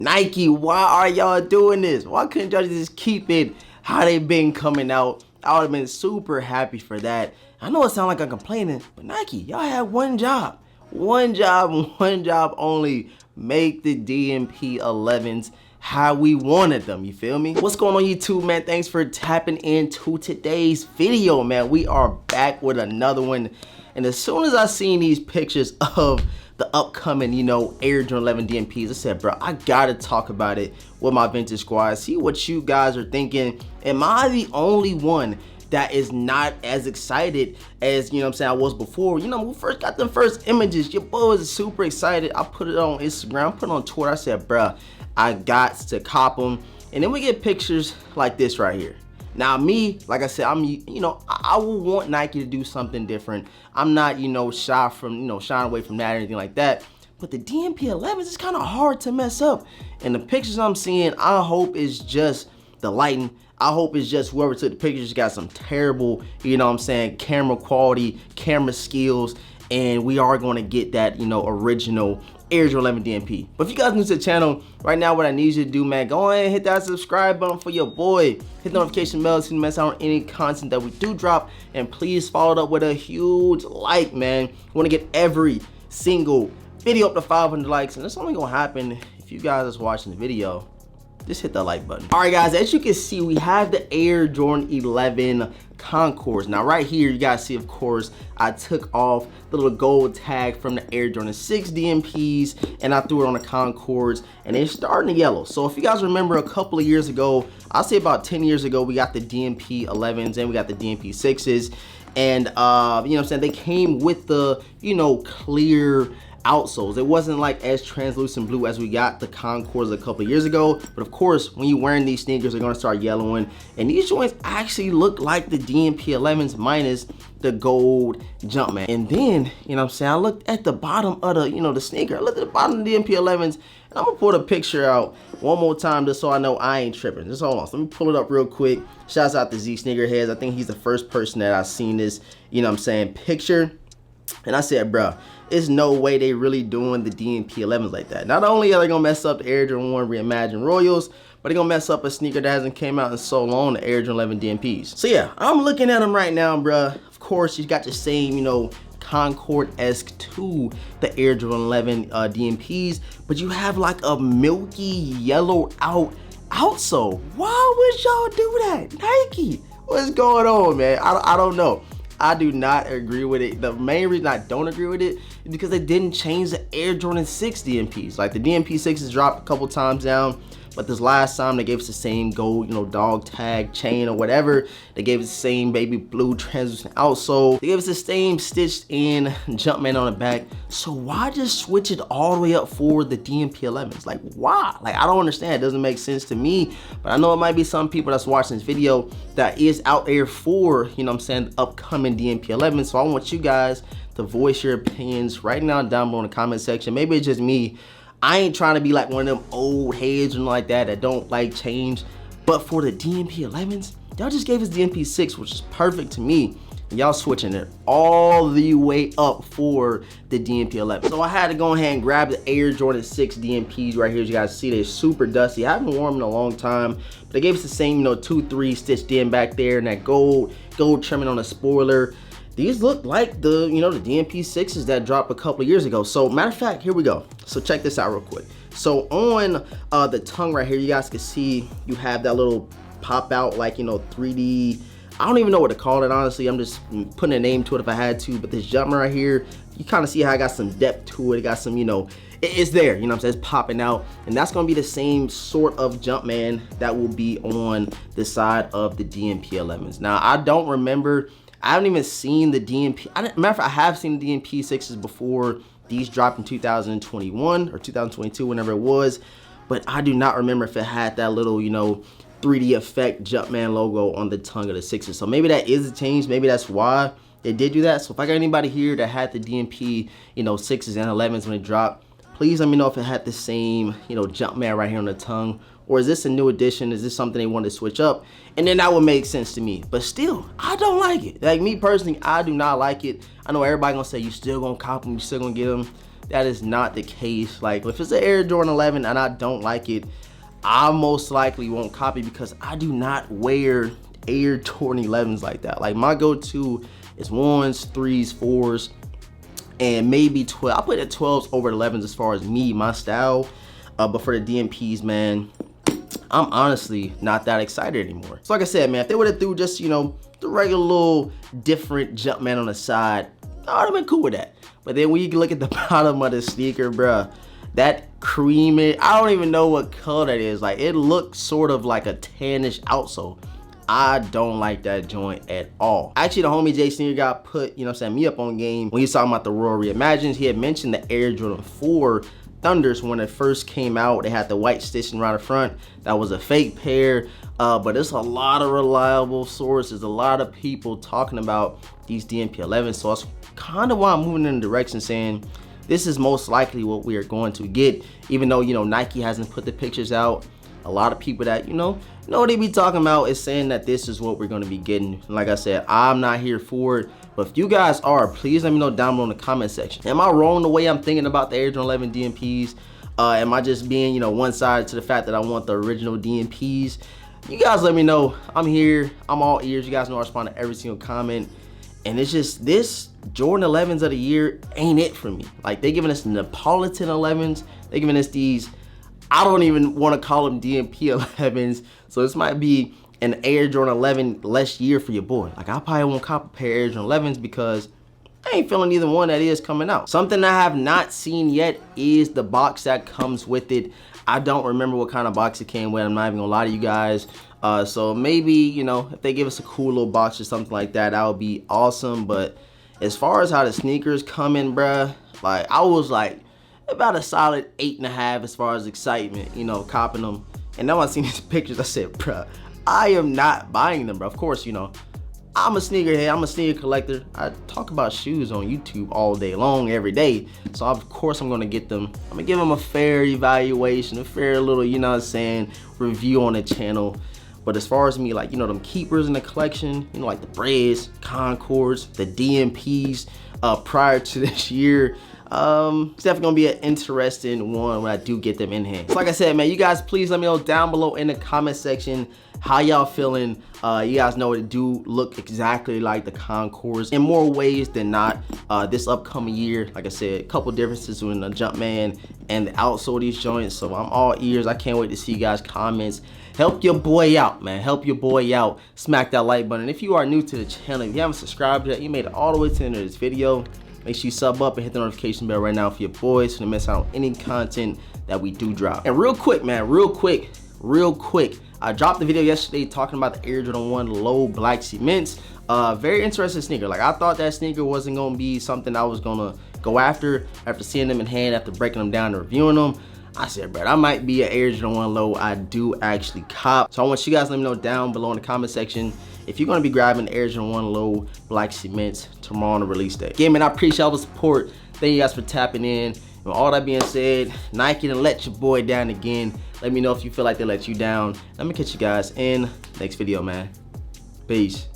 Nike, why are y'all doing this? Why couldn't y'all just keep it how they been coming out? I would have been super happy for that. I know it sounds like I'm complaining, but Nike, y'all had one job. One job only. Make the DMP 11s how we wanted them, you feel me? What's going on YouTube, man? Thanks for tapping into today's video, man. We are back with another one. And as soon as I seen these pictures of the upcoming, Air Jordan 11 DMPs, I said, bro, I gotta talk about it with my vintage squad. See what you guys are thinking. Am I the only one that is not as excited as, I was before? When we first got them first images, your boy was super excited. I put it on Instagram, put it on Twitter. I said, bruh, I got to cop them. And then we get pictures like this right here. Now me, like I said, I will want Nike to do something different. I'm not, shy from, shying away from that or anything like that. But the DMP 11s is kind of hard to mess up. And the pictures I'm seeing, I hope is just the lighting. I hope it's just whoever took the pictures got some terrible, camera quality, camera skills, and we are going to get that, original Air Jordan 11 DMP. But if you guys are new to the channel, right now what I need you to do, man, go ahead and hit that subscribe button for your boy. Hit the notification bell so you don't miss out on any content that we do drop. And please follow it up with a huge like, man. We want to get every single video up to 500 likes. And that's only going to happen if you guys are watching the video. Just hit that like button. All right, guys, as you can see, we have the Air Jordan 11 Concords. Now, right here, you guys see, of course, I took off the little gold tag from the Air Jordan 6 DMPs, and I threw it on the Concords, and they're starting to yellow. So if you guys remember a couple of years ago, I'll say about 10 years ago, we got the DMP 11s and we got the DMP 6s. And, they came with the, clear outsoles. It wasn't like as translucent blue as we got the Concords a couple of years ago, but of course when you're wearing these sneakers, they're going to start yellowing, and these joints actually look like the DMP 11s minus the gold Jumpman. And then I looked at the bottom of the the sneaker. I looked at the bottom of the DMP 11s, and I'm gonna pull the picture out one more time just so I know I ain't tripping. Just hold on, so let me pull it up real quick. Shouts out to Z Sneakerheads. I think he's the first person that I've seen this picture, and I said, bruh, there's no way they really doing the DMP 11s like that. Not only are they gonna mess up the Air Jordan 1 Reimagined Royals, but they're gonna mess up a sneaker that hasn't came out in so long, the Air Jordan 11 DMPs. So yeah, I'm looking at them right now, bruh. Of course, you got the same, Concord-esque to the Air Jordan 11 DMPs, but you have like a milky yellow outsole. Why would y'all do that? Nike, what's going on, man? I don't know. I do not agree with it. The main reason I don't agree with it is because they didn't change the Air Jordan 6 DMPs. Like the DMP 6s dropped a couple times down, but this last time they gave us the same gold, dog tag chain or whatever. They gave us the same baby blue translucent outsole. They gave us the same stitched in Jumpman on the back. So why just switch it all the way up for the DMP 11s? Like, why? Like, I don't understand. It doesn't make sense to me, but I know it might be some people that's watching this video that is out there for, the upcoming DMP 11. So I want you guys to voice your opinions right now down below in the comment section. Maybe it's just me. I ain't trying to be like one of them old heads and like that don't like change. But for the DMP 11s, y'all just gave us DMP 6, which is perfect to me. And y'all switching it all the way up for the DMP 11. So I had to go ahead and grab the Air Jordan 6 DMPs right here. As you guys see, they're super dusty. I haven't worn them in a long time, but they gave us the same, 2-3 stitched in back there, and that gold trimming on the spoiler. These look like the, the DMP 6s that dropped a couple of years ago. So matter of fact, here we go. So check this out real quick. So on the tongue right here, you guys can see you have that little pop out, like, 3D. I don't even know what to call it, honestly. I'm just putting a name to it if I had to. But this Jumpman right here, you kind of see how I got some depth to it. It got some, it's there, it's popping out. And that's going to be the same sort of Jumpman that will be on the side of the DMP 11s. Now, I don't remember. I haven't even seen the DMP. Matter of fact, I have seen the DMP 6s before. These dropped in 2021 or 2022, whenever it was. But I do not remember if it had that little, 3D effect Jumpman logo on the tongue of the 6s. So maybe that is a change. Maybe that's why they did do that. So if I got anybody here that had the DMP, 6s and 11s when it dropped, please let me know if it had the same, Jumpman right here on the tongue. Or is this a new addition? Is this something they wanted to switch up? And then that would make sense to me. But still, I don't like it. Like me personally, I do not like it. I know everybody gonna say you still gonna cop them, you still gonna get them. that is not the case. Like, if it's an Air Jordan 11 and I don't like it, I most likely won't copy, because I do not wear Air Jordan 11s like that. Like, my go-to is 1s, 3s, 4s, and maybe 12. I put the 12s over 11s as far as me, my style. But for the DMPs, man, I'm honestly not that excited anymore. So like I said, man, if they would have threw just, you know, the regular little different Jumpman on the side, I would have been cool with that. But then when you look at the bottom of the sneaker, bruh, that creamy, I don't even know what color that is. Like, it looks sort of like a tannish outsole. I don't like that joint at all. Actually, the homie Jay Senior got put, you know what I'm saying, me up on game when he was talking about the Royal Reimagines. He had mentioned the Air Jordan 4 Thunders when it first came out. They had the white stitching right up front. That was a fake pair, but it's a lot of reliable sources, a lot of people talking about these DMP 11s. So that's kind of why I'm moving in the direction saying this is most likely what we are going to get, even though, you know, Nike hasn't put the pictures out. A lot of people that, you know what they be talking about is saying that this is what we're going to be getting. And like I said, I'm not here for it. But if you guys are, please let me know down below in the comment section. Am I wrong the way I'm thinking about the Air Jordan 11 DMPs? Am I just being, you know, one-sided to the fact that I want the original DMPs? You guys let me know. I'm here. I'm all ears. You guys know I respond to every single comment. And it's just, this Jordan 11s of the year ain't it for me. Like, they giving us Neapolitan 11s. They giving us these, I don't even want to call them DMP 11s. So this might be an Air Jordan 11 less year for your boy. Like, I probably won't cop a pair of Air Jordan 11s because I ain't feeling either one that is coming out. Something I have not seen yet is the box that comes with it. I don't remember what kind of box it came with. I'm not even gonna lie to you guys. So maybe, you know, if they give us a cool little box or something like that, that would be awesome. But as far as how the sneakers come in, bruh, like, I was like about a solid 8.5 as far as excitement, you know, copping them. And now I seen these pictures, I said, bruh, I am not buying them, bro. Of course, you know, I'm a sneakerhead, I'm a sneaker collector. I talk about shoes on YouTube all day long, every day. So of course I'm gonna get them. I'm gonna give them a fair evaluation, a fair little, you know what I'm saying, review on the channel. But as far as me, like, you know, them keepers in the collection, you know, like the Breds, Concords, the DMPs, prior to this year, it's definitely gonna be an interesting one when I do get them in hand. So like I said, man, you guys please let me know down below in the comment section how y'all feeling. You guys know it do look exactly like the Concords in more ways than not. This upcoming year, like I said, a couple differences between the Jumpman and the outsole of these joints. So I'm all ears. I can't wait to see you guys' comments. Help your boy out, man. Help your boy out. Smack that like button. If you are new to the channel, if you haven't subscribed yet, you made it all the way to the end of this video, make sure you sub up and hit the notification bell right now for your boys so you don't miss out on any content that we do drop. And real quick, man, real quick, I dropped the video yesterday talking about the Air Jordan 1 low black cements. Very interesting sneaker. Like, I thought that sneaker wasn't gonna be something I was gonna go after seeing them in hand, after breaking them down and reviewing them. I said, bro, that might be an Air Jordan 1 low I do actually cop. So I want you guys to let me know down below in the comment section if you're gonna be grabbing the Air Jordan 1 low black cements tomorrow on the release day. Again, man, I appreciate all the support. Thank you guys for tapping in. And all that being said, Nike done let your boy down again. Let me know if you feel like they let you down. Let me catch you guys in the next video, man. Peace.